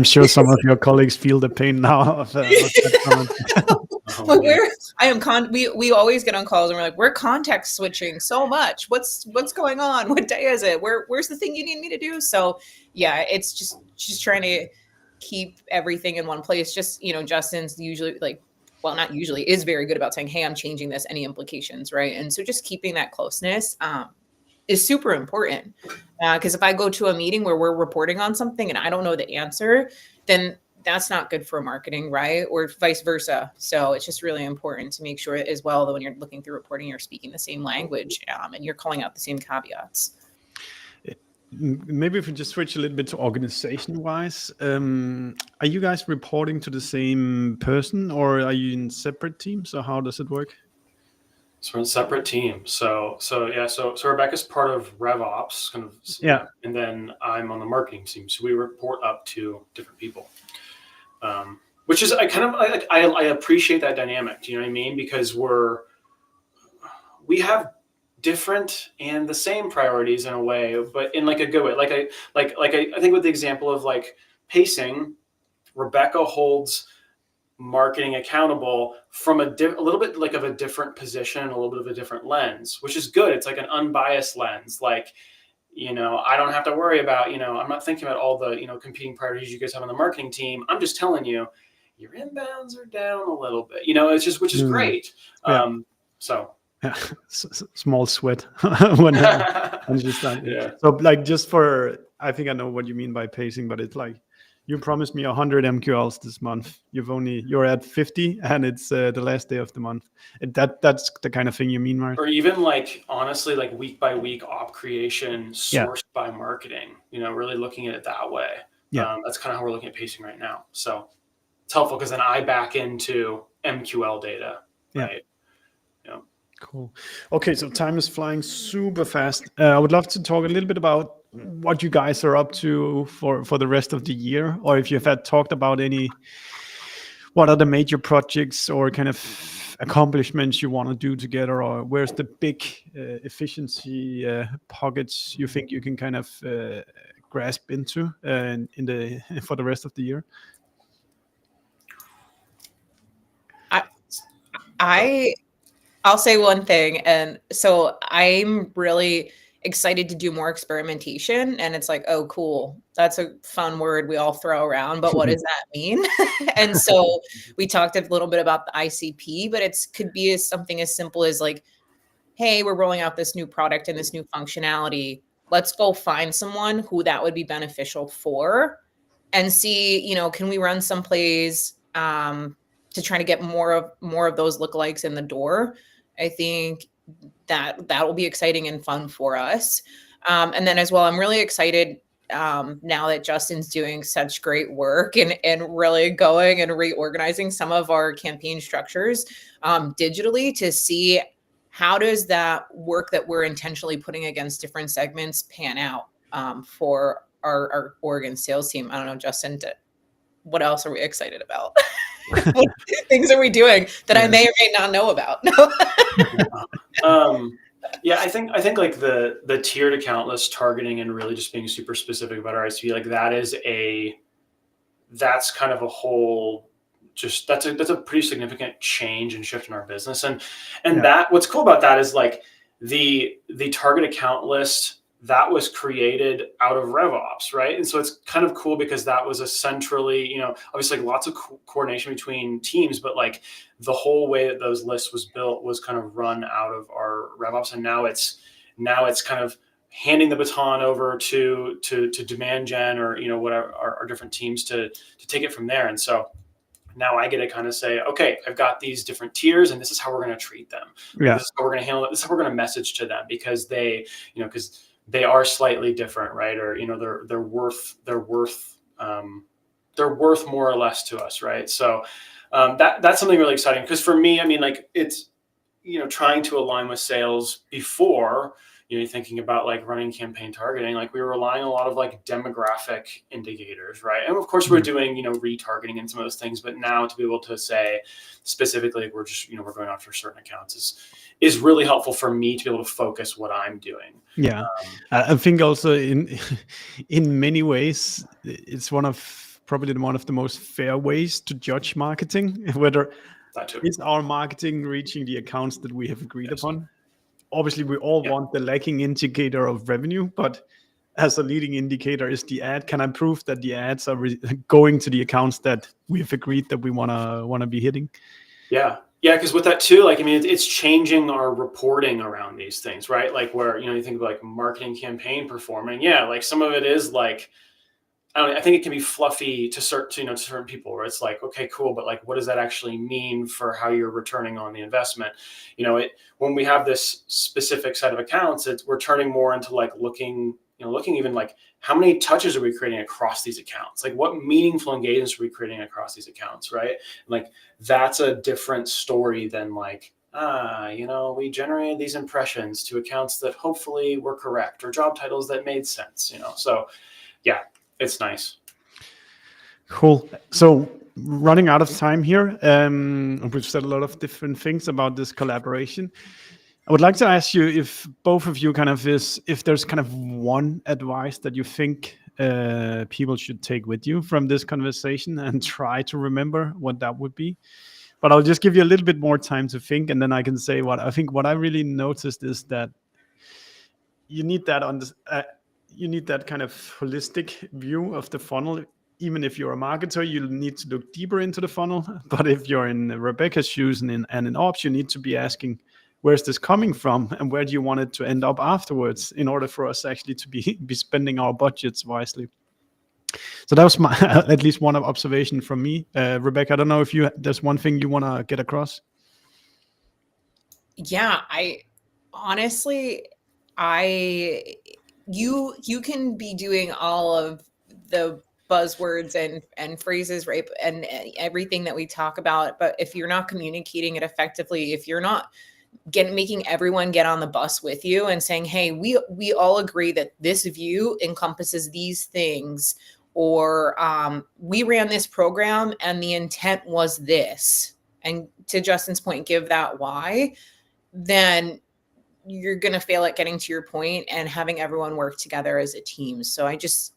[SPEAKER 1] sure some of your colleagues feel the pain now of that comment.
[SPEAKER 2] We always get on calls and we're like, we're context switching so much. What's going on? What day is it? Where's the thing you need me to do? So yeah, it's just trying to keep everything in one place. Just, you know, Justin's usually like, well, not usually, is very good about saying, hey, I'm changing this, any implications, right? And so just keeping that closeness is super important, because if I go to a meeting where we're reporting on something and I don't know the answer, then that's not good for marketing, right? Or vice versa. So it's just really important to make sure as well that when you're looking through reporting, you're speaking the same language, and you're calling out the same caveats.
[SPEAKER 1] Maybe if we just switch a little bit to organization-wise, are you guys reporting to the same person, or are you in separate teams, or how does it work?
[SPEAKER 3] So we're in separate teams. So Rebecca's part of RevOps, kind of,
[SPEAKER 1] yeah,
[SPEAKER 3] and then I'm on the marketing team. So we report up to different people, which is I appreciate that dynamic. Do you know what I mean? Because we have different and the same priorities in a way, but in like a good way. I think with the example of like pacing, Rebecca holds marketing accountable from a little bit like of a different position, a little bit of a different lens, which is good. It's like an unbiased lens. Like, you know, I don't have to worry about, you know, I'm not thinking about all the, you know, competing priorities you guys have on the marketing team. I'm just telling you, your inbounds are down a little bit, you know, it's just, which is great.
[SPEAKER 1] Yeah.
[SPEAKER 3] So
[SPEAKER 1] yeah, small sweat when just done. Yeah. So like, just for, I think I know what you mean by pacing, but it's like, you promised me 100 MQLs this month. You're at 50, and it's the last day of the month. That's the kind of thing you mean, right?
[SPEAKER 3] Or even like, honestly, like week by week op creation sourced by marketing, you know, really looking at it that way. Yeah. That's kind of how we're looking at pacing right now. So it's helpful because then I back into MQL data, right? Yeah.
[SPEAKER 1] Cool. Okay, so time is flying super fast. I would love to talk a little bit about what you guys are up to for the rest of the year, or if you've talked about what are the major projects or kind of accomplishments you want to do together, or where's the big efficiency pockets you think you can kind of grasp into for the rest of the year?
[SPEAKER 2] I'll say one thing. And so I'm really excited to do more experimentation. And it's like, oh, cool. That's a fun word we all throw around, but what does that mean? And so we talked a little bit about the ICP, but could be something as simple as like, hey, we're rolling out this new product and this new functionality. Let's go find someone who that would be beneficial for and see, can we run some plays to try to get more of those lookalikes in the door. I think that will be exciting and fun for us. And then as well, I'm really excited now that Justin's doing such great work and really going and reorganizing some of our campaign structures digitally to see how does that work that we're intentionally putting against different segments pan out for our Oregon sales team. I don't know, Justin, what else are we excited about? What things are we doing that I may or may not know about?
[SPEAKER 3] Yeah, I think like the tiered account list targeting and really just being super specific about our ICP, like that's kind of a whole, that's a pretty significant change and shift in our business. And that what's cool about that is like the target account list that was created out of RevOps, right? And so it's kind of cool because that was a centrally, obviously like lots of coordination between teams, but like the whole way that those lists was built was kind of run out of our RevOps. And now it's kind of handing the baton over to demand gen or, whatever our different teams to take it from there. And so now I get to kind of say, okay, I've got these different tiers and this is how we're going to treat them.
[SPEAKER 1] Yeah.
[SPEAKER 3] This is how we're going to handle it. This is how we're going to message to them because because they are slightly different, right? Or, they're worth more or less to us, right? So that's something really exciting because for me, I mean, like it's, trying to align with sales before, thinking about like running campaign targeting, like we were relying on a lot of like demographic indicators, right? And of course we're doing, retargeting and some of those things, but now to be able to say specifically, we're just, we're going after certain accounts is really helpful for me to be able to focus what I'm doing.
[SPEAKER 1] Yeah. I think also in many ways, it's probably one of the most fair ways to judge marketing, whether is our marketing reaching the accounts that we have agreed upon. Obviously, we all want the lagging indicator of revenue, but as a leading indicator is the ad. Can I prove that the ads are going to the accounts that we have agreed that we wanna be hitting?
[SPEAKER 3] Yeah, because with that too, like I mean, it's changing our reporting around these things, right? Like where you think of like marketing campaign performing. Yeah, like some of it is like I think it can be fluffy to certain people where it's like, okay, cool, but like, what does that actually mean for how you're returning on the investment? When we have this specific set of accounts, we're turning more into like looking even like how many touches are we creating across these accounts? Like what meaningful engagements are we creating across these accounts, right? And like that's a different story than like, we generated these impressions to accounts that hopefully were correct or job titles that made sense, So yeah. It's nice.
[SPEAKER 1] Cool. So running out of time here, we've said a lot of different things about this collaboration. I would like to ask you if both of you if there's kind of one advice that you think people should take with you from this conversation and try to remember what that would be. But I'll just give you a little bit more time to think, and then I can say what I think. What I really noticed is that you need that kind of holistic view of the funnel. Even if you're a marketer, you need to look deeper into the funnel. But if you're in Rebecca's shoes and in ops, you need to be asking, where's this coming from? And where do you want it to end up afterwards in order for us actually to be spending our budgets wisely? So that was my at least one observation from me. Rebecca, I don't know if there's one thing you want to get across.
[SPEAKER 2] Yeah, you can be doing all of the buzzwords and phrases, right? And everything that we talk about, but if you're not communicating it effectively, if you're not making everyone get on the bus with you and saying, hey, we all agree that this view encompasses these things, or we ran this program and the intent was this, and to Justin's point, give that why, then you're going to fail at getting to your point and having everyone work together as a team. So I just,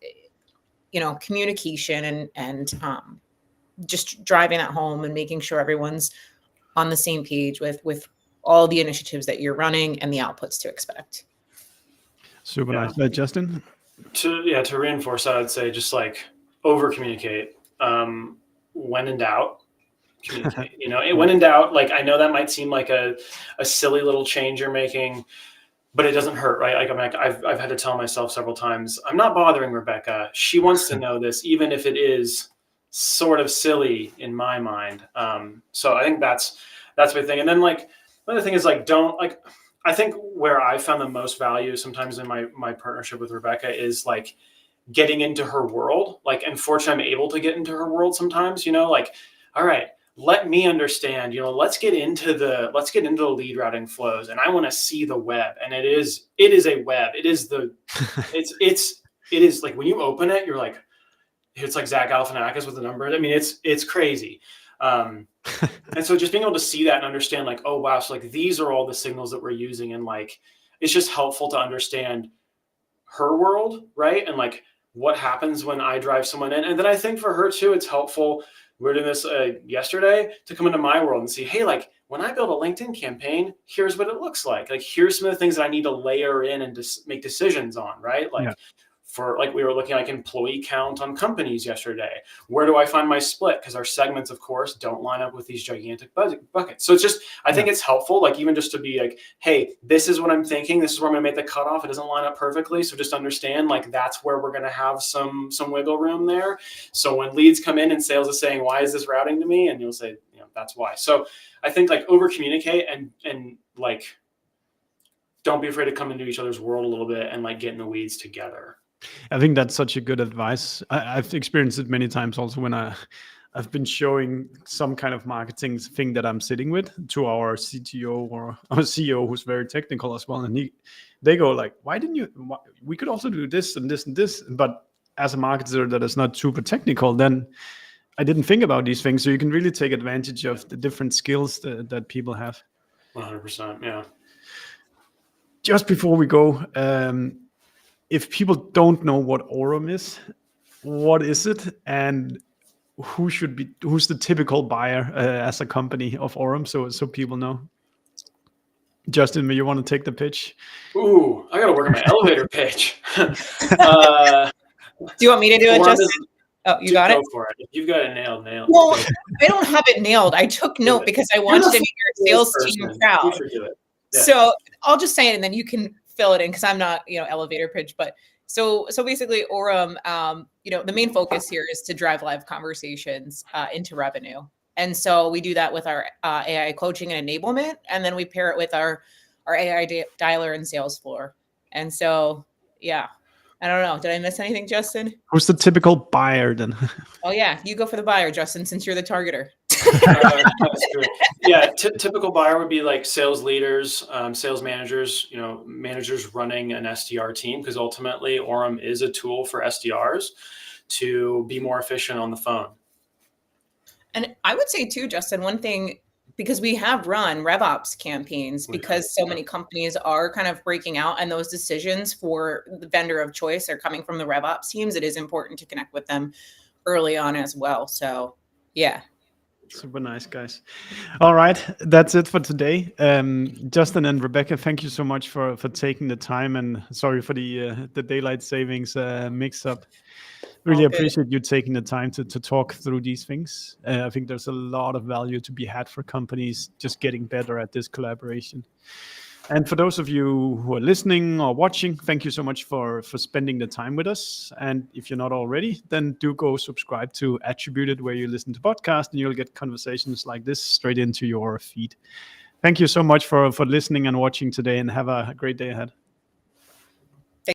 [SPEAKER 2] communication and just driving that home and making sure everyone's on the same page with all the initiatives that you're running and the outputs to expect.
[SPEAKER 1] Super nice. Justin?
[SPEAKER 3] To reinforce that, I'd say just like over communicate. When in doubt, communicate. When in doubt, like, I know that might seem like a silly little change you're making, but it doesn't hurt, right? Like, I've had to tell myself several times, I'm not bothering Rebecca. She wants to know this, even if it is sort of silly in my mind. So I think that's the thing. And then, like, another thing is, like, I think where I found the most value sometimes in my partnership with Rebecca is, like, getting into her world. Like, unfortunately, I'm able to get into her world sometimes, like, all right, let me understand, let's get into the lead routing flows. And I want to see the web. And it is a web. It is it is like, when you open it, you're like, it's like Zach Galifianakis with the numbers. I mean, it's crazy. And so just being able to see that and understand, like, oh, wow. So, like, these are all the signals that we're using. And, like, it's just helpful to understand her world. Right. And, like, what happens when I drive someone in. And then I think for her too, it's helpful. We're doing this yesterday, to come into my world and see, hey, like, when I build a LinkedIn campaign, here's what it looks like. Like, here's some of the things that I need to layer in and just make decisions on, right? Like, for, like, we were looking like employee count on companies yesterday. Where do I find my split? Because our segments, of course, don't line up with these gigantic buckets. So it's just, I think it's helpful, like, even just to be like, hey, this is what I'm thinking. This is where I'm going to make the cutoff. It doesn't line up perfectly. So just understand, like, that's where we're going to have some wiggle room there. So when leads come in and sales is saying, why is this routing to me? And you'll say, that's why. So I think, like, over communicate and like, don't be afraid to come into each other's world a little bit and, like, get in the weeds together.
[SPEAKER 1] I think that's such a good advice. I've experienced it many times also when I've been showing some kind of marketing thing that I'm sitting with to our CTO or our CEO, who's very technical as well. And they go like, we could also do this and this and this. But as a marketer that is not super technical, then I didn't think about these things. So you can really take advantage of the different skills that people have.
[SPEAKER 3] 100%. Yeah.
[SPEAKER 1] Just before we go, if people don't know what Orum is, what is it, and who's the typical buyer as a company of Orum, so people know? Justin, you want to take the pitch?
[SPEAKER 3] Ooh, I got to work on my elevator pitch. Do
[SPEAKER 2] you want me to do it, Justin? You got it?
[SPEAKER 3] Go for it. If you've got it nailed.
[SPEAKER 2] Well, I don't have it nailed. I took note because I wanted to make your sales team proud.
[SPEAKER 3] You should do it. Yeah.
[SPEAKER 2] So I'll just say it, and then you can fill it in, because I'm not, elevator pitch. But so basically, Orum, the main focus here is to drive live conversations into revenue. And so we do that with our AI coaching and enablement, and then we pair it with our AI dialer and sales floor. And so, yeah, I don't know. Did I miss anything, Justin?
[SPEAKER 1] Who's the typical buyer then?
[SPEAKER 2] Oh yeah, you go for the buyer, Justin, since you're the targeter.
[SPEAKER 3] That's true. Yeah, typical buyer would be like sales leaders, sales managers, managers running an SDR team, because ultimately Orum is a tool for SDRs to be more efficient on the phone. And
[SPEAKER 2] I would say too, Justin, one thing, because we have run RevOps campaigns, because so many companies are kind of breaking out, and those decisions for the vendor of choice are coming from the RevOps teams. It is important to connect with them early on as well. So yeah.
[SPEAKER 1] Super nice, guys. All right, that's it for today. Justin and Rebecca, thank you so much for taking the time, and sorry for the daylight savings mix-up. Really appreciate you taking the time to talk through these things. I think there's a lot of value to be had for companies just getting better at this collaboration. And for those of you who are listening or watching, thank you so much for spending the time with us. And if you're not already, then do go subscribe to Attributed, where you listen to podcasts, and you'll get conversations like this straight into your feed. Thank you so much for listening and watching today, and have a great day ahead.